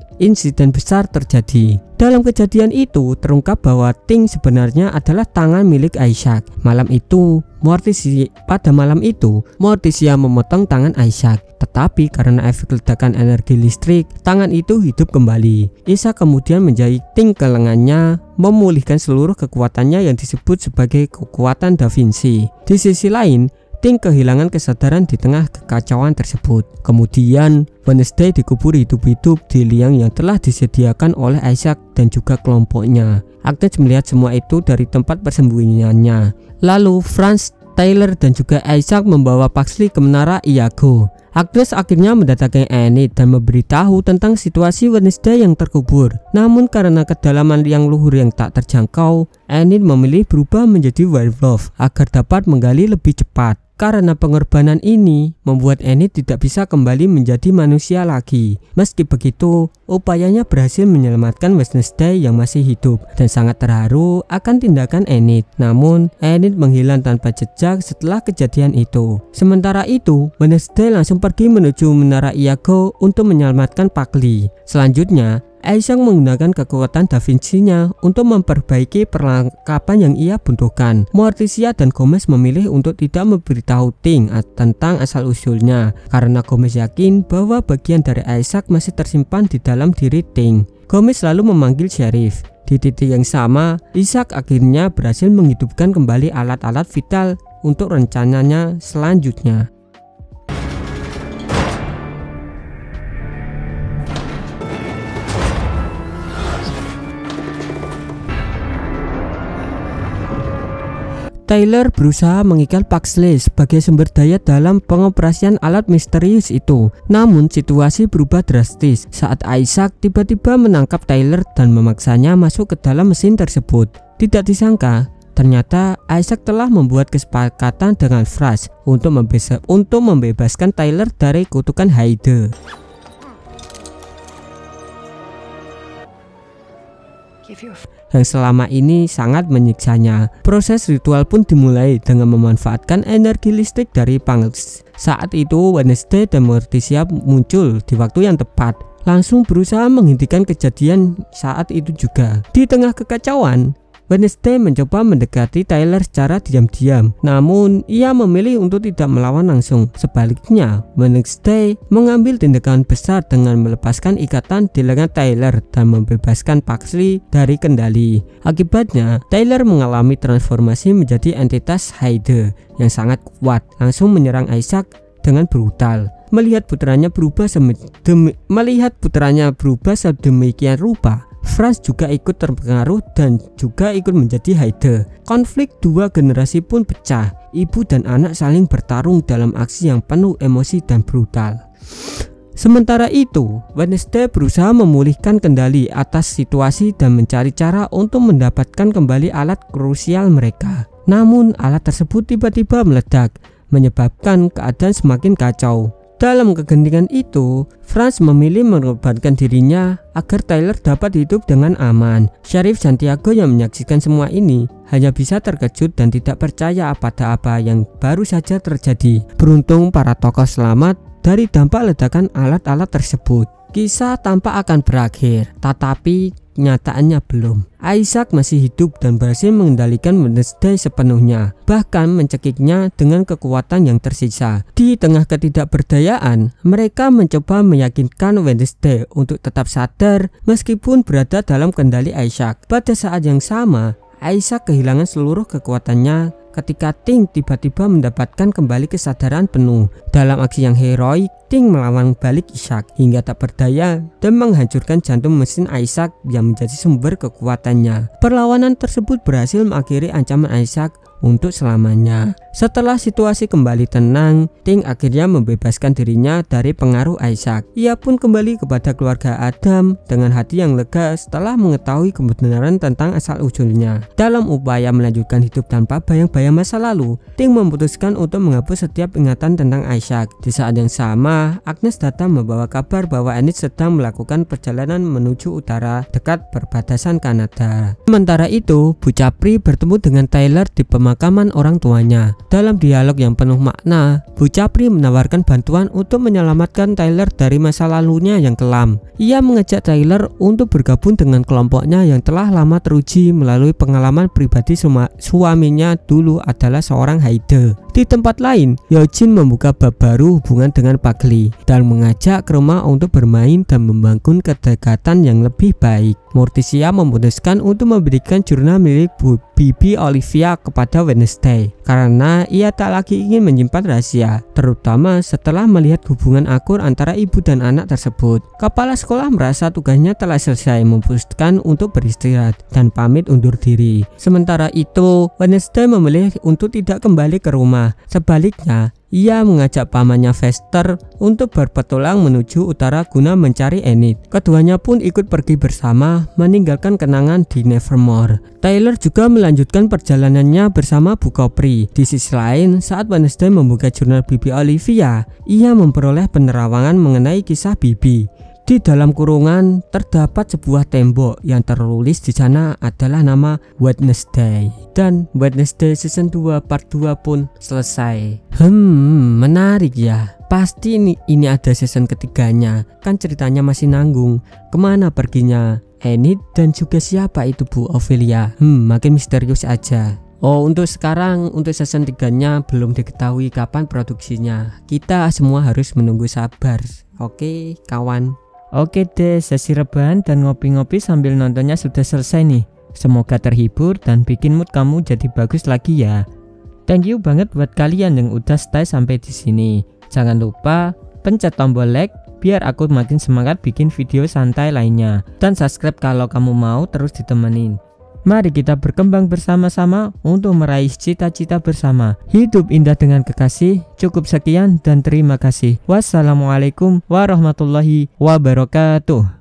besar terjadi. Dalam kejadian itu terungkap bahwa Ting sebenarnya adalah tangan milik Isaac. Pada malam itu Morticia memotong tangan Isaac, tetapi karena efek ledakan energi listrik, tangan itu hidup kembali. Isaac kemudian menjahit Ting ke lengannya, memulihkan seluruh kekuatannya yang disebut sebagai kekuatan Da Vinci. Di sisi lain, Ting kehilangan kesadaran di tengah kekacauan tersebut. Kemudian Wednesday dikubur hidup-hidup di liang yang telah disediakan oleh Isaac dan juga kelompoknya. Agnes melihat semua itu dari tempat persembunyiannya. Lalu Franz, Tyler dan juga Isaac membawa Pugsley ke menara Iago. Agnes akhirnya mendatangi Enid dan memberitahu tentang situasi Wednesday yang terkubur. Namun karena kedalaman liang luhur yang tak terjangkau, Enid memilih berubah menjadi werewolf agar dapat menggali lebih cepat. Karena pengorbanan ini membuat Enid tidak bisa kembali menjadi manusia lagi. Meski begitu, upayanya berhasil menyelamatkan Wednesday yang masih hidup dan sangat terharu akan tindakan Enid. Namun, Enid menghilang tanpa jejak setelah kejadian itu. Sementara itu, Wednesday langsung pergi menuju menara Iago untuk menyelamatkan Pugsley. Selanjutnya, Isaac menggunakan kekuatan Da Vinci-nya untuk memperbaiki perlengkapan yang ia butuhkan. Morticia dan Gomez memilih untuk tidak memberitahu Ting tentang asal-usulnya karena Gomez yakin bahwa bagian dari Isaac masih tersimpan di dalam diri Ting. Gomez lalu memanggil sheriff. Di titik yang sama, Isaac akhirnya berhasil menghidupkan kembali alat-alat vital untuk rencananya selanjutnya. Tyler berusaha mengikat Pugsley sebagai sumber daya dalam pengoperasian alat misterius itu. Namun situasi berubah drastis saat Isaac tiba-tiba menangkap Tyler dan memaksanya masuk ke dalam mesin tersebut. Tidak disangka, ternyata Isaac telah membuat kesepakatan dengan Franz untuk membebaskan Tyler dari kutukan Hyde. Yang selama ini sangat menyiksanya. Proses ritual pun dimulai dengan memanfaatkan energi listrik dari Punks. Saat itu Wednesday dan Morticia muncul di waktu yang tepat, langsung berusaha menghentikan kejadian saat itu juga. Di tengah kekacauan, Wednesday mencoba mendekati Tyler secara diam-diam, namun ia memilih untuk tidak melawan langsung. Sebaliknya, Wednesday mengambil tindakan besar dengan melepaskan ikatan di lengan Tyler dan membebaskan Pugsley dari kendali. Akibatnya, Tyler mengalami transformasi menjadi entitas Hyde yang sangat kuat, langsung menyerang Isaac dengan brutal. Melihat putranya berubah sedemikian rupa, Franz juga ikut terpengaruh dan juga ikut menjadi Hyde. Konflik dua generasi pun pecah. Ibu dan anak saling bertarung dalam aksi yang penuh emosi dan brutal. Sementara itu, Wednesday berusaha memulihkan kendali atas situasi dan mencari cara untuk mendapatkan kembali alat krusial mereka. Namun, alat tersebut tiba-tiba meledak, menyebabkan keadaan semakin kacau. Dalam kegentingan itu, Franz memilih mengorbankan dirinya agar Tyler dapat hidup dengan aman. Sheriff Santiago yang menyaksikan semua ini hanya bisa terkejut dan tidak percaya pada apa yang baru saja terjadi. Beruntung para tokoh selamat dari dampak ledakan alat-alat tersebut. Kisah tampak akan berakhir, tetapi kenyataannya belum. Isaac masih hidup dan berhasil mengendalikan Wednesday sepenuhnya, bahkan mencekiknya dengan kekuatan yang tersisa. Di tengah ketidakberdayaan, mereka mencoba meyakinkan Wednesday untuk tetap sadar meskipun berada dalam kendali Isaac. Pada saat yang sama, Isaac kehilangan seluruh kekuatannya ketika Ting tiba-tiba mendapatkan kembali kesadaran penuh. Dalam aksi yang heroik, Ting melawan balik Isaac hingga tak berdaya dan menghancurkan jantung mesin Isaac yang menjadi sumber kekuatannya. Perlawanan tersebut berhasil mengakhiri ancaman Isaac untuk selamanya. Setelah situasi kembali tenang, Ting akhirnya membebaskan dirinya dari pengaruh Isaac. Ia pun kembali kepada keluarga Adam dengan hati yang lega setelah mengetahui kebenaran tentang asal-usulnya. Dalam upaya melanjutkan hidup tanpa bayang-bayang masa lalu, Ting memutuskan untuk menghapus setiap ingatan tentang Isaac. Di saat yang sama, lama, Agnes datang membawa kabar bahwa Enid sedang melakukan perjalanan menuju utara dekat perbatasan Kanada. Sementara itu, Bu Capri bertemu dengan Tyler di pemakaman orang tuanya. Dalam dialog yang penuh makna, Bu Capri menawarkan bantuan untuk menyelamatkan Tyler dari masa lalunya yang kelam. Ia mengajak Tyler untuk bergabung dengan kelompoknya yang telah lama teruji melalui pengalaman pribadi suaminya dulu adalah seorang Haide. Di tempat lain, Eugene membuka bab baru hubungan dengan Pagli dan mengajak ke rumah untuk bermain dan membangun kedekatan yang lebih baik. Morticia memutuskan untuk memberikan jurnal milik Bibi Olivia kepada Wednesday karena ia tak lagi ingin menyimpan rahasia, terutama setelah melihat hubungan akur antara ibu dan anak tersebut. Kepala sekolah merasa tugasnya telah selesai, memutuskan untuk beristirahat dan pamit undur diri. Sementara itu, Wednesday memilih untuk tidak kembali ke rumah. Sebaliknya, ia mengajak pamannya Vester untuk berpetualang menuju utara guna mencari Enid. Keduanya pun ikut pergi bersama, meninggalkan kenangan di Nevermore. Tyler juga melanjutkan perjalanannya bersama Bu Capri. Di sisi lain, saat Wednesday membuka jurnal Bibi Olivia, ia memperoleh penerawangan mengenai kisah Bibi. Di dalam kurungan terdapat sebuah tembok yang tertulis di sana adalah nama Wednesday. Dan Wednesday season 2 part 2 pun selesai. Menarik ya. Pasti ini ada season ketiganya. Kan ceritanya masih nanggung. Kemana perginya Enid dan juga siapa itu Bu Ophelia? Makin misterius aja. Oh, untuk sekarang, untuk season 3-nya belum diketahui kapan produksinya. Kita semua harus menunggu sabar. Oke, kawan. Oke deh, sesi rebahan dan ngopi-ngopi sambil nontonnya sudah selesai nih. Semoga terhibur dan bikin mood kamu jadi bagus lagi ya. Thank you banget buat kalian yang udah stay sampai di sini. Jangan lupa pencet tombol like biar aku makin semangat bikin video santai lainnya. Dan subscribe kalau kamu mau terus ditemenin. Mari kita berkembang bersama-sama untuk meraih cita-cita bersama. Hidup indah dengan kekasih. Cukup sekian dan terima kasih. Wassalamualaikum warahmatullahi wabarakatuh.